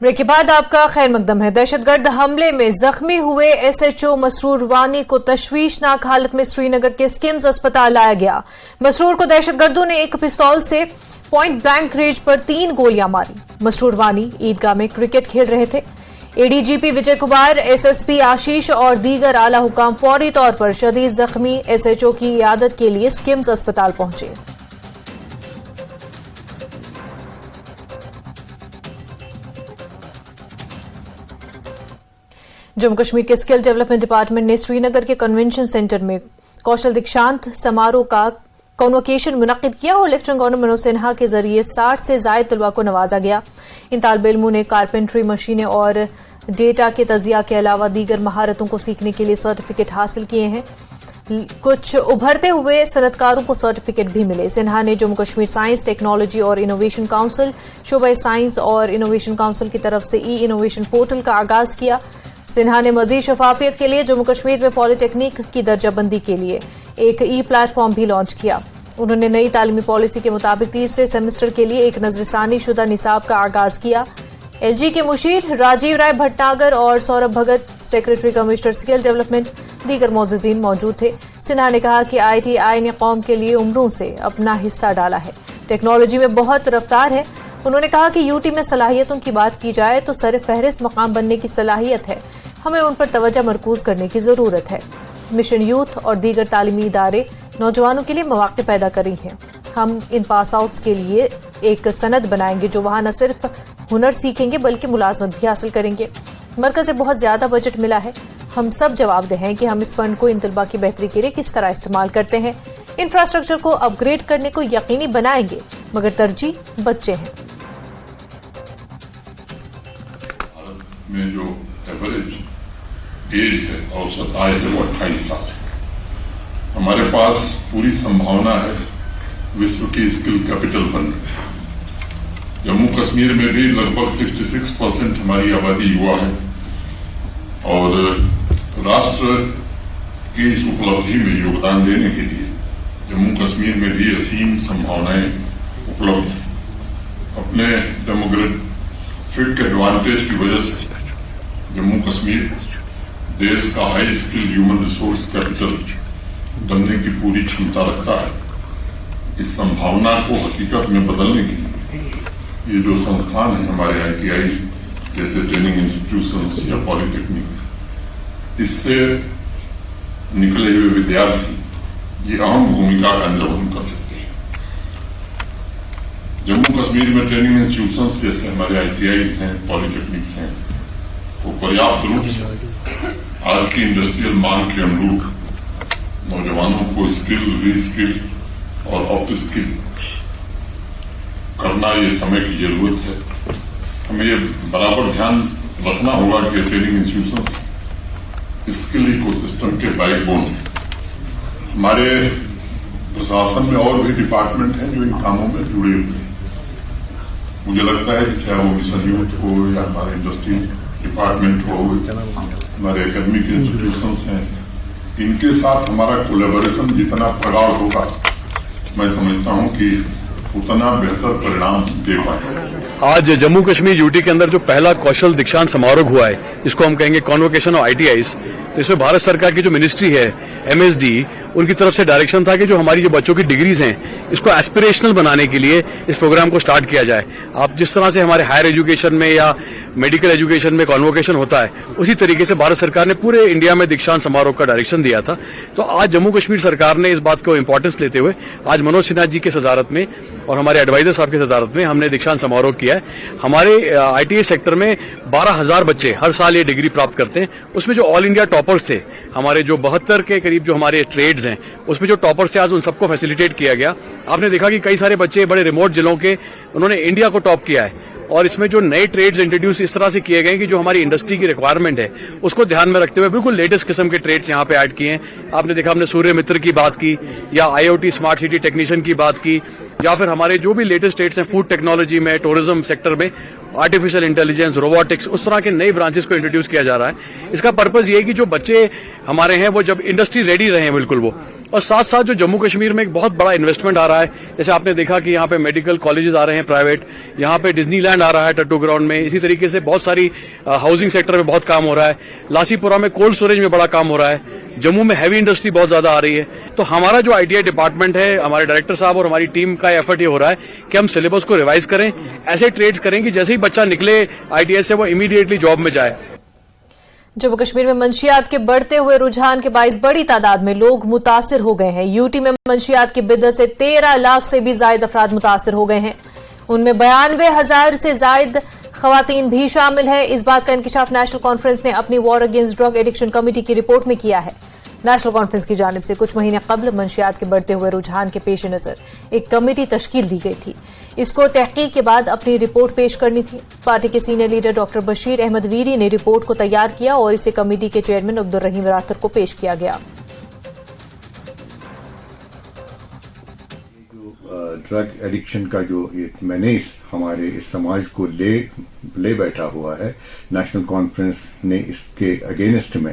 ब्रेक के बाद आपका खैर मकदम है। दहशतगर्द हमले में जख्मी हुए एसएचओ मसरूर वानी को तशवीशनाक हालत में श्रीनगर के स्किम्स अस्पताल लाया गया। मसरूर को दहशतगर्दों ने एक पिस्तौल से पॉइंट ब्लैंक रेंज पर 3 गोलियां मारी। मसरूर वानी ईदगाह में क्रिकेट खेल रहे थे। एडीजीपी विजय कुमार, एसएसपी आशीष और दीगर आला हुकाम फौरी तौर पर शदीद जख्मी एसएचओ की इयादत के लिए स्किम्स अस्पताल पहुंचे। जम्मू कश्मीर के स्किल डेवलपमेंट डिपार्टमेंट ने श्रीनगर के कन्वेंशन सेंटर में कौशल दीक्षांत समारोह का कॉन्वोकेशन मुनक्किद किया और लेफ्टिनेंट गवर्नर मनोज सिन्हा के जरिए 60 से ज्यादा तलबा को नवाजा गया। इन तालिब इल्मों ने कारपेंट्री मशीनें और डेटा के तजिया के अलावा दीगर महारतों को सीखने के लिए सर्टिफिकेट हासिल किए हैं। कुछ उभरते हुए सनतकारों को सर्टिफिकेट भी मिले। सिन्हा ने जम्मू कश्मीर साइंस, टेक्नोलॉजी और इनोवेशन काउंसिल, शोबा साइंस और इनोवेशन काउंसिल की तरफ से ई इनोवेशन पोर्टल का आगाज किया। सिन्हा ने मजीद शफाफियत के लिए जम्मू कश्मीर में पॉलिटेक्निक की दर्जाबंदी के लिए एक ई प्लेटफॉर्म भी लॉन्च किया। उन्होंने नई तालीमी पॉलिसी के मुताबिक तीसरे सेमेस्टर के लिए एक नजरसानी शुदा निसाब का आगाज किया। एलजी के मुशीर राजीव राय भटनागर और सौरभ भगत, सेक्रेटरी कमिश्नर स्किल डेवलपमेंट, दीगर मोअज़्ज़िज़ीन मौजूद थे। सिन्हा ने कहा कि आईटीआई ने कौम के लिए उम्रों से अपना हिस्सा डाला है। टेक्नोलॉजी में बहुत रफ्तार है। उन्होंने कहा कि यूटी में सलाहियतों की बात की जाए तो सर फहरिस्त मकाम बनने की सलाहियत है, हमें उन पर तवज्जो मरकूज करने की जरूरत है। मिशन यूथ और दीगर तालीमी इदारे नौजवानों के लिए मौके पैदा कर रही हैं। हम इन पास आउट्स के लिए एक सनद बनाएंगे जो वहां न सिर्फ हुनर सीखेंगे बल्कि मुलाजमत भी हासिल करेंगे। मरकज से बहुत ज्यादा बजट मिला है, हम सब जवाबदेह हैं कि हम इस फंड को इन तलबा की बेहतरी के लिए किस तरह इस्तेमाल करते हैं। इंफ्रास्ट्रक्चर को अपग्रेड करने को यकीनी बनाएंगे, मगर तरजीह बच्चे हैं। में जो एवरेज एज है, औसत आय है, वो 28 साल है। हमारे पास पूरी संभावना है विश्व की स्किल कैपिटल बनने। जम्मू कश्मीर में भी लगभग 66% हमारी आबादी युवा है और राष्ट्र की इस उपलब्धि में योगदान देने के लिए जम्मू कश्मीर में भी असीम संभावनाएं उपलब्ध हैं। अपने डेमोग्राफिक एडवांटेज की वजह से जम्मू कश्मीर देश का high skill human resource capital बनने की पूरी क्षमता रखता है। इस संभावना को हकीकत में बदलने के लिए ये जो संस्थान है हमारे आईटीआई जैसे ट्रेनिंग इंस्टीट्यूशंस या पॉलिटेक्निक, इससे निकले हुए विद्यार्थी ये अहम भूमिका का निर्वहन कर सकते हैं। जम्मू कश्मीर में ट्रेनिंग इंस्टीट्यूशंस जैसे हमारे आईटीआई हैं, पॉलिटेक्निक्स हैं, वो पर्याप्त रूप से आज की इंडस्ट्रियल मांग के अनुरूप नौजवानों को स्किल, रीस्किल और अप स्किल करना ये समय की जरूरत है। हमें ये बराबर ध्यान रखना होगा कि ट्रेनिंग इंस्टीट्यूशंस स्किल इकोसिस्टम के बैकबोन है। हमारे प्रशासन में और भी डिपार्टमेंट हैं जो इन कामों में जुड़े हुए हैं। मुझे लगता है कि चाहे वो मिशन यूथ हो या हमारे इंडस्ट्री डिपार्टमेंट हो, हमारे एकेडमिक इंस्टीट्यूशंस हैं, इनके साथ हमारा कोलैबोरेशन जितना प्रगाढ़ होगा, मैं समझता हूं कि उतना बेहतर परिणाम दे पाएगा। आज जम्मू कश्मीर यूटी के अंदर जो पहला कौशल दीक्षांत समारोह हुआ है, इसको हम कहेंगे कॉन्वोकेशन ऑफ ITIs, तो इसमें भारत सरकार की जो मिनिस्ट्री है MSD, उनकी तरफ से डायरेक्शन था कि जो हमारी जो बच्चों की डिग्रीज हैं इसको एस्पिरेशनल बनाने के लिए इस प्रोग्राम को स्टार्ट किया जाए। आप जिस तरह से हमारे हायर एजुकेशन में या मेडिकल एजुकेशन में कॉन्वोकेशन होता है, उसी तरीके से भारत सरकार ने पूरे इंडिया में दीक्षांत समारोह का डायरेक्शन दिया था। तो आज जम्मू कश्मीर सरकार ने इस बात को इंपॉर्टेंस लेते हुए आज मनोज सिन्हा जी की सदारत में और हमारे एडवाइजर साहब की सदारत में हमने दीक्षांत समारोह किया है। हमारे ITI सेक्टर में 12,000 बच्चे हर साल ये डिग्री प्राप्त करते हैं। उसमें जो ऑल इंडिया टॉपर्स थे, हमारे जो 72 के करीब जो हमारे ट्रेड्स हैं, उसमें जो टॉपर्स थे आज उन सबको फैसिलिटेट किया गया। आपने देखा कि कई सारे बच्चे बड़े रिमोट जिलों के, उन्होंने इंडिया को टॉप किया है। और इसमें जो नए ट्रेड्स इंट्रोड्यूस इस तरह से किए गए कि जो हमारी इंडस्ट्री की रिक्वायरमेंट है उसको ध्यान में रखते हुए बिल्कुल लेटेस्ट किस्म के ट्रेड्स यहाँ पे ऐड किए हैं। आपने देखा हमने सूर्य मित्र की बात की, या IoT स्मार्ट सिटी टेक्नीशियन की बात की, या फिर हमारे जो भी लेटेस्ट ट्रेड्स हैं फूड टेक्नोलॉजी में, टूरिज्म सेक्टर में, आर्टिफिशियल इंटेलिजेंस, रोबोटिक्स, उस तरह के नए ब्रांचेस को इंट्रोड्यूस किया जा रहा है। इसका पर्पज ये है कि जो बच्चे हमारे हैं वो जब इंडस्ट्री रेडी रहे बिल्कुल वो, और साथ साथ जो जम्मू कश्मीर में एक बहुत बड़ा इन्वेस्टमेंट आ रहा है, जैसे आपने देखा कि यहाँ पे मेडिकल कॉलेजेस आ रहे हैं प्राइवेट, यहाँ पे डिज्नीलैंड आ रहा है टट्टू ग्राउंड में, इसी तरीके से बहुत सारी हाउसिंग सेक्टर में बहुत काम हो रहा है, लासीपुरा में कोल्ड स्टोरेज में बड़ा काम हो रहा है, जम्मू में हैवी इंडस्ट्री बहुत ज्यादा आ रही है। तो हमारा जो ITI डिपार्टमेंट है, हमारे डायरेक्टर साहब और हमारी टीम का एफर्ट ये हो रहा है कि हम सिलेबस को रिवाइज करें, ऐसे ट्रेड्स करें कि जैसे ही बच्चा निकले ITI से वो इमीडिएटली जॉब में जाए। जम्मू कश्मीर में मंशियात के बढ़ते हुए रुझान के बाइस बड़ी तादाद में लोग मुतासिर हो गए हैं। यूटी में मंशियात की बिद्दत से 13 लाख से भी ज्यादा अफराद मुतासिर हो गए हैं। उनमें 92,000 से ज्यादा खवातीन भी शामिल है। इस बात का इंकिशाफ नेशनल कॉन्फ्रेंस ने अपनी war against drug addiction committee की रिपोर्ट में किया है। नेशनल कॉन्फ्रेंस की जानिब से कुछ महीने कबल मंशियात के बढ़ते हुए रुझान के पेश नजर एक कमेटी तश्कील दी गई थी। इसको तहकीक के बाद अपनी रिपोर्ट पेश करनी थी। पार्टी के senior leader doctor Bashir Ahmad Veeri ने रिपोर्ट को तैयार किया और इसे कमेटी के चेयरमैन अब्दुल रहीम राथर को पेश किया गया। ड्रग एडिक्शन का जो एक मैनेज हमारे इस समाज को ले बैठा हुआ है, नेशनल कॉन्फ्रेंस ने इसके अगेंस्ट में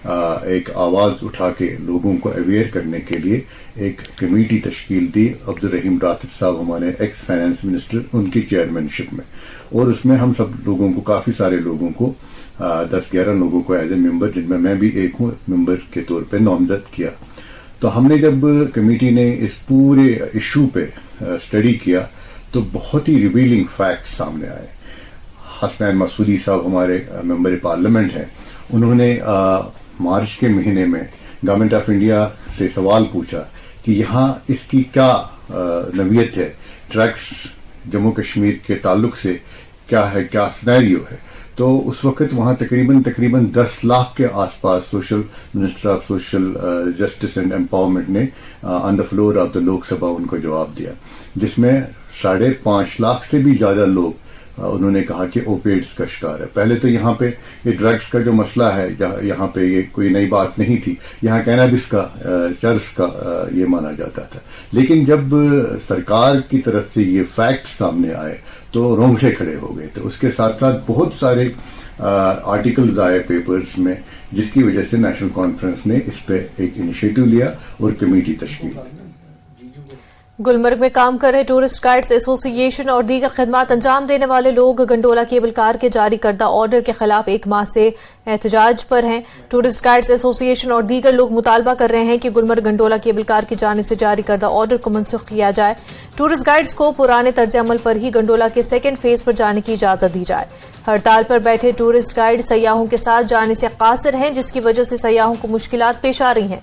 एक आवाज उठा के लोगों को अवेयर करने के लिए एक कमेटी तश्कील दी। अब्दुल रहीम राथर साहब हमारे एक्स फाइनेंस मिनिस्टर, उनकी चेयरमैनशिप में, और उसमें हम सब लोगों को, काफी सारे लोगों को, 10-11 लोगों को एज ए मेंबर, जिनमें मैं भी एक हूं, मेंबर के तौर पे नामजद किया। तो हमने जब कमेटी ने इस पूरे इशू पे स्टडी किया तो बहुत ही रिवीलिंग फैक्ट्स सामने आए। हसनैन मसूदी साहब हमारे मेंबर पार्लियामेंट हैं, उन्होंने मार्च के महीने में गवर्नमेंट ऑफ इंडिया से सवाल पूछा कि यहाँ इसकी क्या नवीयत है, ड्रग्स जम्मू कश्मीर के ताल्लुक से क्या है, क्या सिनेरियो है। तो उस वक्त वहां तकरीबन 10 लाख के आसपास social minister of social justice and empowerment ने on the floor of the Lok Sabha उनको जवाब दिया, जिसमें 5.5 लाख से भी ज्यादा लोग उन्होंने कहा कि ओपिएड्स का शिकार है। पहले तो यहाँ पे ये ड्रग्स का जो मसला है, यहाँ पे ये कोई नई बात नहीं थी, यहाँ कैनाबिस का, चरस का ये माना जाता था। लेकिन जब सरकार की तरफ से ये फैक्ट्स सामने आए तो रोंगटे खड़े हो गए। तो उसके साथ साथ बहुत सारे आर्टिकल्स आए पेपर्स में, जिसकी वजह से नेशनल कॉन्फ्रेंस ने इस पे एक इनिशिएटिव लिया और कमेटी तश्कील की। गुलमर्ग में काम कर रहे टूरिस्ट गाइड्स एसोसिएशन और दीगर खिदमात अंजाम देने वाले लोग गंडोला केबल कार के जारी करदा ऑर्डर के खिलाफ 1 माह से एहतजाज पर हैं। टूरिस्ट गाइड्स एसोसिएशन और दीगर लोग मुतालबा कर रहे हैं कि गुलमर्ग गंडोला केबल कार की जानिब से जारी करदा ऑर्डर को मनसूख किया जाए। टूरिस्ट गाइड्स को पुराने तर्ज अमल पर ही गंडोला के 2nd फेज पर जाने की इजाजत दी जाए। हड़ताल पर बैठे टूरिस्ट गाइड सयाहों के साथ जाने से कासिर हैं, जिसकी वजह से सयाहों को मुश्किलात पेश आ रही हैं।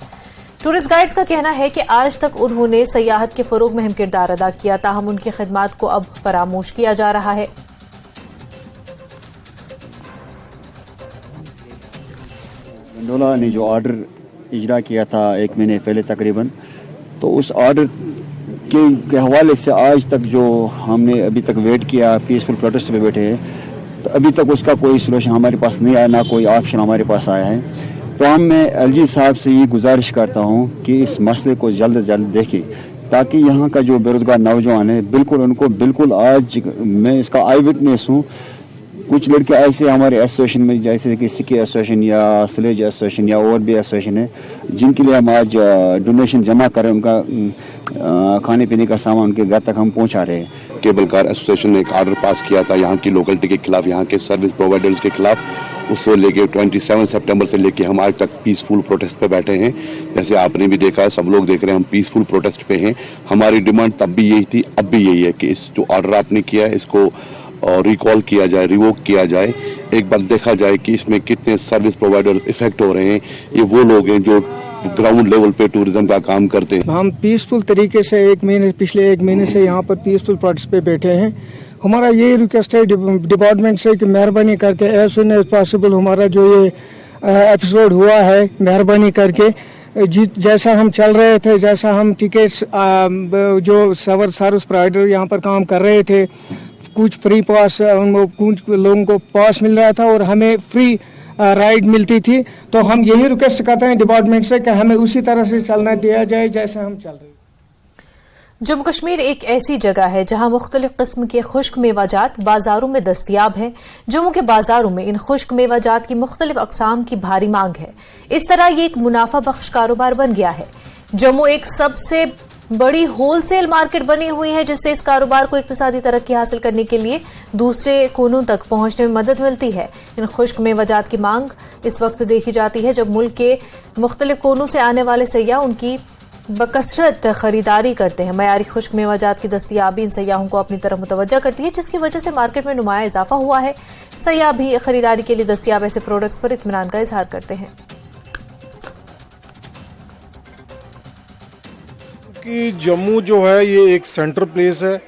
टूरिस्ट गाइड्स का कहना है कि आज तक उन्होंने सयाहत के फरोग में अहम किरदार अदा किया, ताहम उनकी खिदमात को अब फरामोश किया जा रहा है। गंडोला ने जो ऑर्डर इजरा किया था 1 महीने पहले तकरीबन, तो उस ऑर्डर के हवाले से आज तक जो हमने अभी तक वेट किया, पीसफुल प्रोटेस्ट पे बैठे हैं, तो अभी तक उसका कोई सोल्यूशन हमारे पास नहीं आया, ना कोई ऑप्शन हमारे पास आया है। तो मैं LG साहब से ये गुजारिश करता हूँ कि इस मसले को जल्द से जल्द देखें, ताकि यहाँ का जो बेरोजगार नौजवान है, बिल्कुल उनको बिल्कुल, आज मैं इसका आई विटनेस हूँ, कुछ लड़के ऐसे हमारे एसोसिएशन में, जैसे कि सिक्की एसोसिएशन या स्लेज एसोसिएशन या और भी एसोसिएशन है, जिनके लिए हम आज डोनेशन जमा करें, उनका खाने पीने का सामान उनके घर तक हम पहुंचा रहे हैं। केबल कार एसोसिएशन ने एक ऑर्डर पास किया था यहाँ की लोकलिटी के खिलाफ, यहाँ के सर्विस प्रोवाइडर्स के खिलाफ। उससे लेके 27 सितंबर से लेके हम आज तक पीसफुल प्रोटेस्ट पे बैठे हैं। जैसे आपने भी देखा है, सब लोग देख रहे हैं, हम पीसफुल प्रोटेस्ट पे हैं। हमारी डिमांड तब भी यही थी, अब भी यही है कि इस जो ऑर्डर आपने किया है इसको रिकॉल किया जाए, रिवोक किया जाए। एक बार देखा जाए कि इसमें कितने सर्विस प्रोवाइडर इफेक्ट हो रहे हैं। ये वो लोग हैं जो ग्राउंड लेवल पे टूरिज्म का काम करते हैं। हम पीसफुल तरीके से पिछले एक महीने से यहाँ पर पीसफुल प्रोटेस्ट पे बैठे हैं। हमारा ये रिक्वेस्ट है डिपार्टमेंट से कि मेहरबानी करके एज सुन एज पॉसिबल हमारा जो ये एपिसोड हुआ है, मेहरबानी करके जैसा हम चल रहे थे, जैसा हम टिकट्स जो सर्विस प्रोवाइडर यहाँ पर काम कर रहे थे, कुछ फ्री पास, कुछ लोगों को पास मिल रहा था और हमें फ्री राइड मिलती थी। तो हम यही रिक्वेस्ट करते हैं डिपार्टमेंट से कि हमें उसी तरह से चलना दिया जाए जैसे हम चल रहे हैं। जम्मू कश्मीर एक ऐसी जगह है जहां मुख्तलिफ किस्म के खुश्क मेवाजात बाजारों में दस्तियाब हैं। जम्मू के बाजारों में इन खुश्क मेवाजात की मुख्तलिफ अकसाम की भारी मांग है। इस तरह ये एक मुनाफा बख्श कारोबार बन गया है। जम्मू एक सबसे बड़ी होलसेल मार्केट बनी हुई है, जिससे इस कारोबार को इक्तिसादी तरक्की हासिल करने के लिए दूसरे कोनों तक पहुंचने में मदद मिलती है। इन खुश्क मेवाजात की मांग इस वक्त देखी जाती है जब मुल्क के मुख्तलिफ कोनों से आने वाले सयाह उनकी बकसरत खरीदारी करते हैं। मयारी खुश्क मेवाजात की दस्तियाबी इन सयाहों को अपनी तरफ मुतवज्जा करती है, जिसकी वजह से मार्केट में नुमाया इजाफा हुआ है। सयाह भी खरीदारी के लिए दस्तियाब ऐसे प्रोडक्ट्स पर इत्मीनान का इजहार करते हैं। कि जम्मू जो है ये एक सेंटर प्लेस है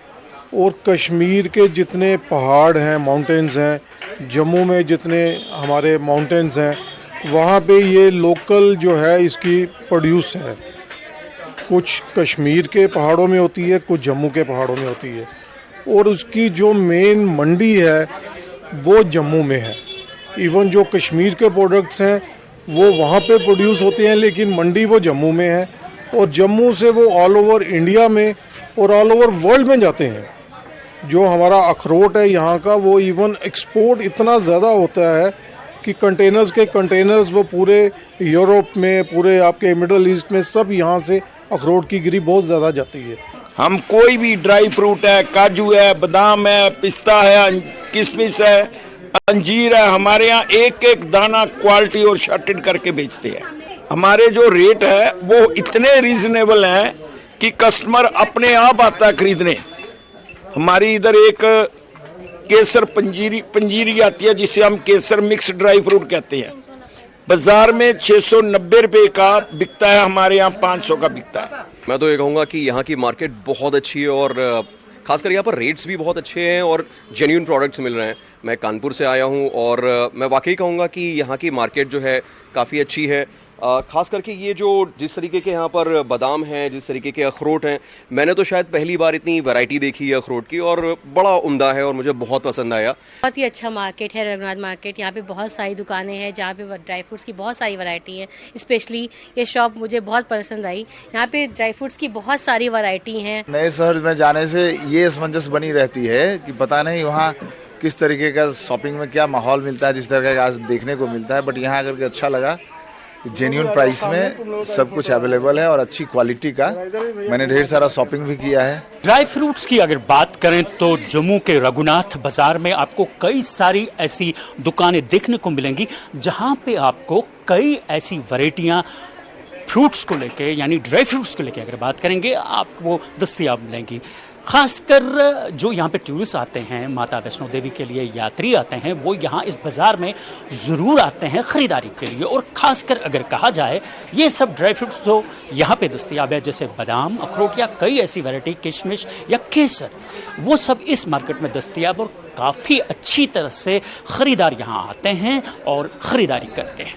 और कश्मीर के जितने पहाड़ हैं, माउंटेन्स हैं, जम्मू में जितने हमारे माउंटेन्स हैं, वहाँ पे ये लोकल जो है इसकी प्रोड्यूस है। कुछ कश्मीर के पहाड़ों में होती है, कुछ जम्मू के पहाड़ों में होती है और उसकी जो मेन मंडी है वो जम्मू में है। इवन जो कश्मीर के प्रोडक्ट्स हैं वो वहाँ पे प्रोड्यूस होते हैं, लेकिन मंडी वो जम्मू में है और जम्मू से वो ऑल ओवर इंडिया में और ऑल ओवर वर्ल्ड में जाते हैं। जो हमारा अखरोट है यहाँ का, वो इवन एक्सपोर्ट इतना ज़्यादा होता है कि कंटेनर्स के कंटेनर्स वो पूरे यूरोप में, पूरे आपके मिडल ईस्ट में, सब यहाँ से अखरोट की गिरी बहुत ज़्यादा जाती है। हम कोई भी ड्राई फ्रूट है, काजू है, बादाम है, पिस्ता है, किशमिश है, अंजीर है, हमारे यहाँ एक एक दाना क्वालिटी और शार्टेड करके बेचते हैं। हमारे जो रेट है वो इतने रीजनेबल हैं कि कस्टमर अपने आप आता है खरीदने। हमारी इधर एक केसर पंजीरी आती है जिसे हम केसर मिक्स ड्राई फ्रूट कहते हैं। बाजार में 690 रुपए का बिकता है, हमारे यहाँ 500 का बिकता है। मैं तो ये कहूँगा कि यहाँ की मार्केट बहुत अच्छी है और खासकर यहाँ पर रेट्स भी बहुत अच्छे हैं और जेन्युइन प्रोडक्ट्स मिल रहे हैं। मैं कानपुर से आया हूँ और मैं वाकई कहूँगा कि यहाँ की मार्केट जो है काफ़ी अच्छी है। खास करके ये जो जिस तरीके के यहाँ पर बादाम हैं, जिस तरीके के अखरोट हैं, मैंने तो शायद पहली बार इतनी वैरायटी देखी है अखरोट की और बड़ा उम्दा है और मुझे बहुत पसंद आया। बहुत ही अच्छा मार्केट है रघुनाथ मार्केट। यहाँ पे बहुत सारी दुकानें हैं जहाँ पे ड्राई फ्रूट्स की बहुत सारी वैरायटी है। स्पेशली ये शॉप मुझे बहुत पसंद आई। यहाँ पे ड्राई फ्रूट्स की बहुत सारी वैरायटी हैं। नए शहर में जाने से ये असमंजस बनी रहती है कि पता नहीं वहाँ किस तरीके का शॉपिंग में क्या माहौल मिलता है, जिस तरह का आज देखने को मिलता है। बट यहाँ आकर के अच्छा लगा, जेन्युइन प्राइस में सब कुछ अवेलेबल है और अच्छी क्वालिटी का। मैंने ढेर सारा शॉपिंग भी किया है। ड्राई फ्रूट्स की अगर बात करें तो जम्मू के रघुनाथ बाजार में आपको कई सारी ऐसी दुकानें देखने को मिलेंगी जहां पे आपको कई ऐसी वैरायटियां फ्रूट्स को लेके, यानी ड्राई फ्रूट्स को लेके अगर बात करेंगे आपको दस्तयाब मिलेंगी। खासकर जो यहाँ पे टूरिस्ट आते हैं, माता वैष्णो देवी के लिए यात्री आते हैं, वो यहाँ इस बाज़ार में ज़रूर आते हैं ख़रीदारी के लिए। और ख़ासकर अगर कहा जाए ये सब ड्राई फ्रूट्स तो यहाँ पे दस्तयाब है, जैसे बादाम, अखरोट या कई ऐसी वैरायटी, किशमिश या केसर, वो सब इस मार्केट में दस्तयाब और काफ़ी अच्छी तरह से ख़रीदार यहाँ आते हैं और ख़रीदारी करते हैं।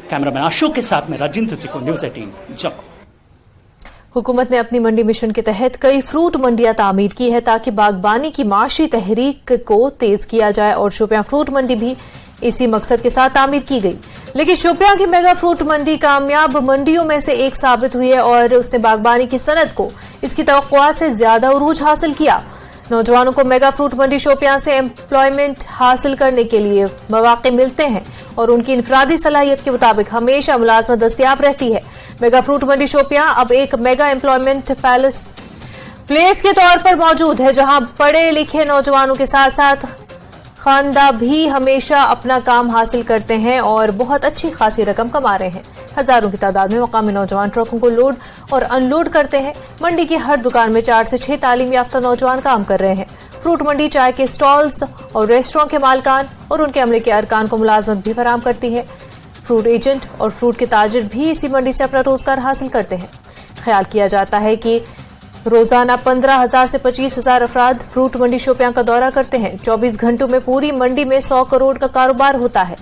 कैमरामैन अशोक के साथ में राजेंद्र तिको, न्यूज़ 18 जम्मू। हुकूमत ने अपनी मंडी मिशन के तहत कई फ्रूट मंडियां तामीर की है ताकि बागबानी की माशी तहरीक को तेज किया जाए और शोपियां फ्रूट मंडी भी इसी मकसद के साथ तामीर की गई। लेकिन शोपियां की मेगा फ्रूट मंडी कामयाब मंडियों में से एक साबित हुई है और उसने बागबानी की सनत को इसकी तवक्कुआत से ज्यादा उरूज हासिल किया। नौजवानों को मेगा फ्रूट मंडी शोपियां से एम्प्लॉयमेंट हासिल करने के लिए मौके मिलते हैं और उनकी इनफरादी सलाहियत के मुताबिक हमेशा मुलाजमत दस्तयाब रहती है। मेगा फ्रूट मंडी शोपियां अब एक मेगा एम्प्लॉयमेंट प्लेस के तौर पर मौजूद है, जहां पढ़े लिखे नौजवानों के साथ साथ खानदा भी हमेशा अपना काम हासिल करते हैं और बहुत अच्छी खासी रकम कमा रहे हैं। हजारों की तादाद में मकामी नौजवान ट्रकों को लोड और अनलोड करते हैं। मंडी की हर दुकान में 4 से 6 तालीम याफ्ता नौजवान काम कर रहे हैं। फ्रूट मंडी चाय के स्टॉल्स और रेस्टोरेंट के मालकान और उनके अमले के अरकान को मुलाजमत भी फराहम करती है। फ्रूट एजेंट और फ्रूट के ताजिर भी इसी मंडी से अपना रोजगार हासिल करते हैं। ख्याल किया जाता है कि रोजाना 15,000 से 25,000 अफराद फ्रूट मंडी शोपियां का दौरा करते हैं। 24 घंटों में पूरी मंडी में 100 करोड़ का कारोबार होता है।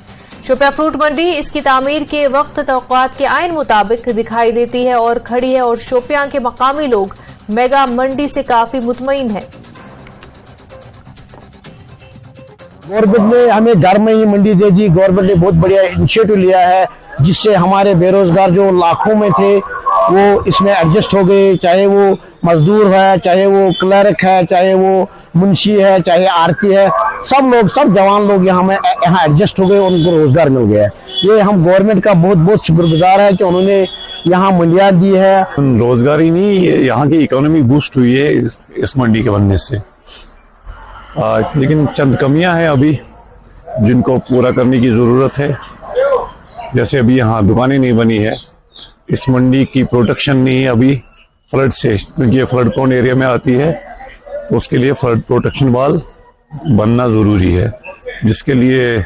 शोपिया फ्रूट मंडी इसकी तामीर के वक्त तवक्कुआत के आइन मुताबिक दिखाई देती है और खड़ी है और शोपियां के मकामी लोग मेगा मंडी से काफी मुतमईन है। गवर्नमेंट ने हमें घर में ही मंडी दे दी। गवर्नमेंट ने बहुत बढ़िया इनिशिएटिव लिया है, जिससे हमारे बेरोजगार जो लाखों में थे वो इसमें एडजस्ट हो गए। चाहे वो मजदूर है, चाहे वो क्लर्क है, चाहे वो मुंशी है, चाहे आरती है, सब जवान लोग यहाँ एडजस्ट हो गए, उनको रोजगार मिल गया है। ये हम गवर्नमेंट का बहुत बहुत शुक्रगुजार है कि उन्होंने यहाँ मंडियाँ दी है। रोजगार ही नहीं, यहाँ की इकोनॉमी बूस्ट हुई है इस मंडी के बनने से। लेकिन चंद कमियां हैं अभी जिनको पूरा करने की जरूरत है। जैसे अभी यहाँ दुकानें नहीं बनी है, इस मंडी की प्रोटेक्शन नहीं है अभी फ्लड से, क्योंकि ये फ्लड प्रोन एरिया में आती है, तो उसके लिए फ्लड प्रोटेक्शन वाल बनना जरूरी है, जिसके लिए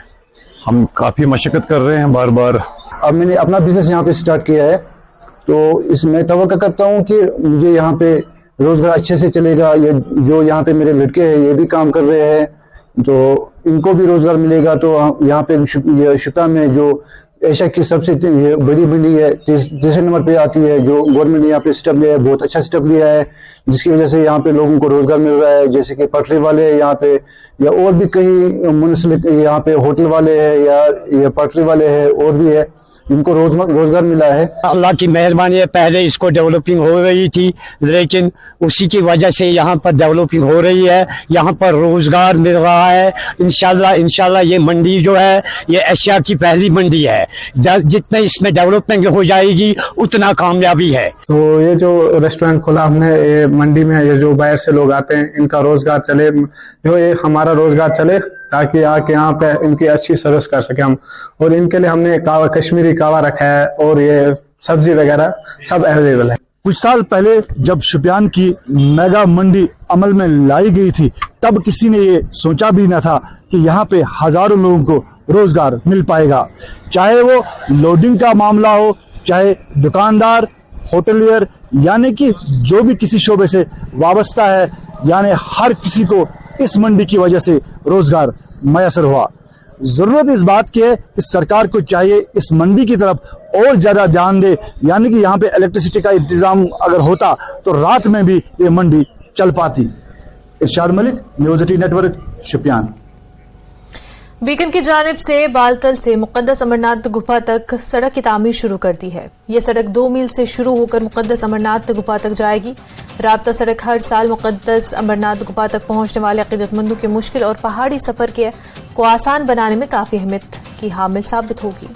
हम काफी मशक्कत कर रहे हैं बार बार। अब मैंने अपना बिजनेस यहाँ पे स्टार्ट किया है, तो इसमें तवक्को करता हूँ कि मुझे यहाँ पे रोजगार अच्छे से चलेगा। ये जो यहाँ पे मेरे लड़के हैं ये भी काम कर रहे हैं, तो इनको भी रोजगार मिलेगा। तो यहाँ पे शुपिया में जो एशिया की सबसे बड़ी मंडी है, तीसरे नंबर पे आती है, जो गवर्नमेंट ने यहाँ पे स्टेप लिया है, बहुत अच्छा स्टेप लिया है, जिसकी वजह से यहाँ पे लोगों को रोजगार मिल रहा है। जैसे कि पटरी वाले यहाँ पे, या और भी कई मुनिसिपल यहाँ पे होटल वाले हैं या पटरी वाले हैं, और भी है जिनको रोजगार मिला है। अल्लाह की मेहरबानी है, पहले इसको डेवलपिंग हो रही थी, लेकिन उसी की वजह से यहाँ पर डेवलपिंग हो रही है, यहाँ पर रोजगार मिल रहा है। इंशाल्लाह ये मंडी जो है ये एशिया की पहली मंडी है। जितने इसमें डेवलपमेंट हो जाएगी उतना कामयाबी है। तो ये जो रेस्टोरेंट खोला हमने, ये मंडी में ये जो बाहर से लोग आते हैं इनका रोजगार चले, जो ये हमारा रोजगार चले, ताकि आके यहाँ पे इनकी अच्छी सर्विस कर सके हम। और इनके लिए हमने कावा, कश्मीरी कावा रखा है, और ये सब्जी वगैरह सब अवेलेबल है। कुछ साल पहले जब शुपियान की मेगा मंडी अमल में लाई गई थी, तब किसी ने ये सोचा भी न था कि यहाँ पे हजारों लोगों को रोजगार मिल पाएगा। चाहे वो लोडिंग का मामला हो, चाहे दुकानदार, होटलियर, यानी कि जो भी किसी शोबे से वाबस्ता है, यानी हर किसी को इस मंडी की वजह से रोजगार मैसर हुआ। जरूरत इस बात की है कि सरकार को चाहिए इस मंडी की तरफ और ज्यादा ध्यान दे, यानी कि यहाँ पे इलेक्ट्रिसिटी का इंतजाम अगर होता तो रात में भी ये मंडी चल पाती। इरशाद Malik, news 18 network, Shopian. Beacon की जानिब से बालतल से मुकद्दस अमरनाथ गुफा तक सड़क की तामीर शुरू कर दी है। ये सड़क 2 मील से शुरू होकर मुकद्दस अमरनाथ गुफा तक जाएगी। राब्ता सड़क हर साल मुकद्दस अमरनाथ गुफा तक पहुंचने वाले अकीदतमंदों के मुश्किल और पहाड़ी सफर को आसान बनाने में काफी अहमियत की हामिल साबित होगी।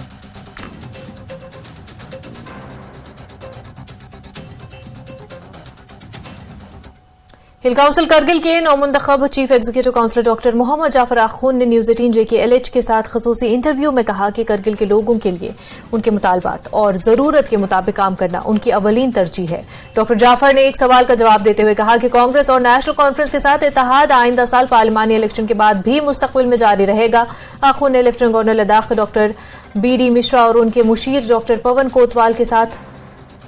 हिल काउंसिल करगिल के नौमुंतखब chief executive councillor doctor Mohammad Jafar Akhoon ने न्यूज़ 18 JKLH के साथ खसूसी इंटरव्यू में कहा कि करगिल के लोगों के लिए उनके मुतालबात और जरूरत के मुताबिक काम करना उनकी अवलीन तरजीह है। डॉक्टर जाफर ने एक सवाल का जवाब देते हुए कहा कि कांग्रेस और नेशनल कॉन्फ्रेंस के साथ इत्तेहाद आइंदा साल पार्लिमानी इलेक्शन के बाद भी मुस्तकबिल में जारी रहेगा। आखून ने lieutenant governor Ladakh doctor BD Mishra और उनके मुशीर डॉक्टर पवन कोतवाल के साथ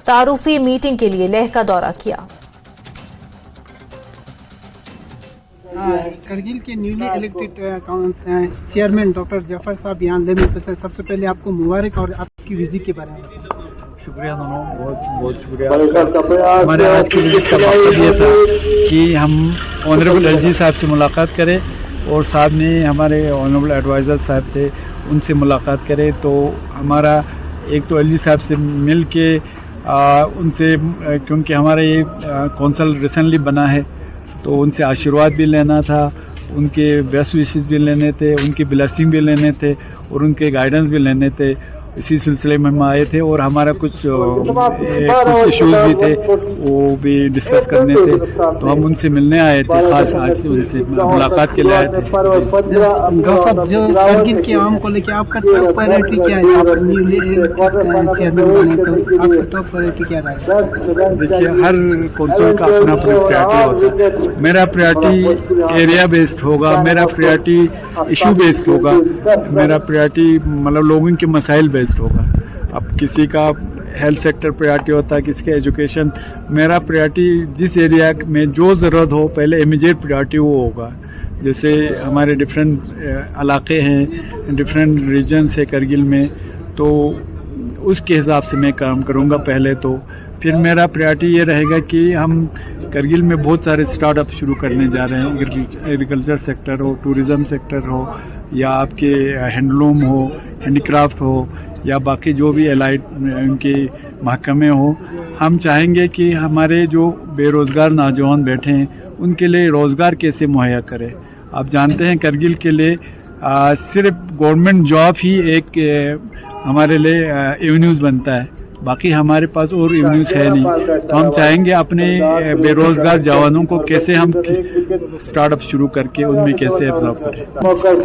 तारुफी मीटिंग के लिए लेह का दौरा किया। करगिल के newly elected chairman doctor Jafar साहब यहाँ लेने पे सबसे पहले आपको मुबारक और आपकी विजिट के बारे में शुक्रिया दोनों, बहुत शुक्रिया। हमारे आज की विजिट का मकसद ये था कि हम ऑनरेबल LG साहब से मुलाकात करें और साथ में हमारे ऑनरेबल एडवाइज़र साहब थे उनसे मुलाकात करें। तो हमारा एक तो LG साहब से मिल के उनसे, क्योंकि हमारा ये कौंसल रिसेंटली बना है तो उनसे आशीर्वाद भी लेना था, उनके बेस्ट विशेस भी लेने थे, उनकी ब्लेसिंग भी लेने थे और उनके गाइडेंस भी लेने थे। इसी सिलसिले में हम आए थे और हमारा कुछ इश्यूज भी थे, वो भी डिस्कस करने थे, तो हम उनसे मिलने आए थे, खास आज उनसे मुलाकात के लिए आए थे। जो कारगिल के आवाम को लेकर आपका टॉप प्रायोरिटी क्या है? आप न्यूली चेयरमैन बने तो आपका टॉप प्रायोरिटी क्या है? देखिए, हर कौंसिल का अपना प्रायोरिटी होता है। मेरा प्रायोरिटी एरिया बेस्ड होगा, मेरा प्रायोरिटी इशू बेस्ड होगा, मेरा प्रायोरिटी मतलब लोगों के मसाइल बेस्ड होगा। अब किसी का हेल्थ सेक्टर प्रायोरिटी होता है, किसी का एजुकेशन। मेरा प्रायोरिटी जिस एरिया में जो ज़रूरत हो, पहले इमीडिएट प्रायोरिटी वो होगा। जैसे हमारे डिफरेंट इलाके हैं, डिफरेंट रीजन्स है कारगिल में, तो उसके हिसाब से मैं काम करूँगा पहले तो। फिर मेरा प्रायोरिटी ये रहेगा कि हम कारगिल में बहुत सारे स्टार्टअप शुरू करने जा रहे हैं। एग्रीकल्चर सेक्टर हो, टूरिज़्म सेक्टर हो, या आपके हैंडलूम हो, हैंडीक्राफ्ट हो, या बाकी जो भी एलाइड उनके महकमे हो। हम चाहेंगे कि हमारे जो बेरोज़गार नौजवान बैठे हैं उनके लिए रोज़गार कैसे मुहैया करें। आप जानते हैं कारगिल के लिए सिर्फ गवर्नमेंट जॉब ही एक हमारे लिए एवेन्यूज़ बनता है, बाकी हमारे पास और एवेन्यूज़ है नहीं। तो हम चाहेंगे अपने बेरोज़गार जवानों को कैसे हम स्टार्टअप शुरू करके उनमें कैसे एब्जॉर्ब करें।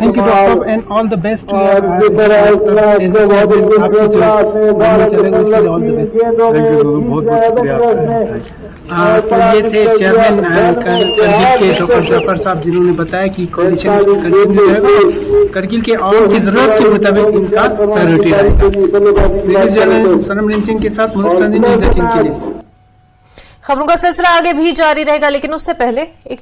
थैंक यू डॉक्टर साहब and all the best to बहुत बहुत शुक्रिया। तो ये थे चेयरमैन कारगिल के डॉक्टर जफर साहब, जिन्होंने बताया कि कोalition कारगिल के आवाम की जरूरत के मुताबिक इनका प्रायोरिटी रहेगा। सनम रिंचिंग के साथ मुल्क के लिए खबरों का सिलसिला आगे भी जारी रहेगा, लेकिन उससे पहले एक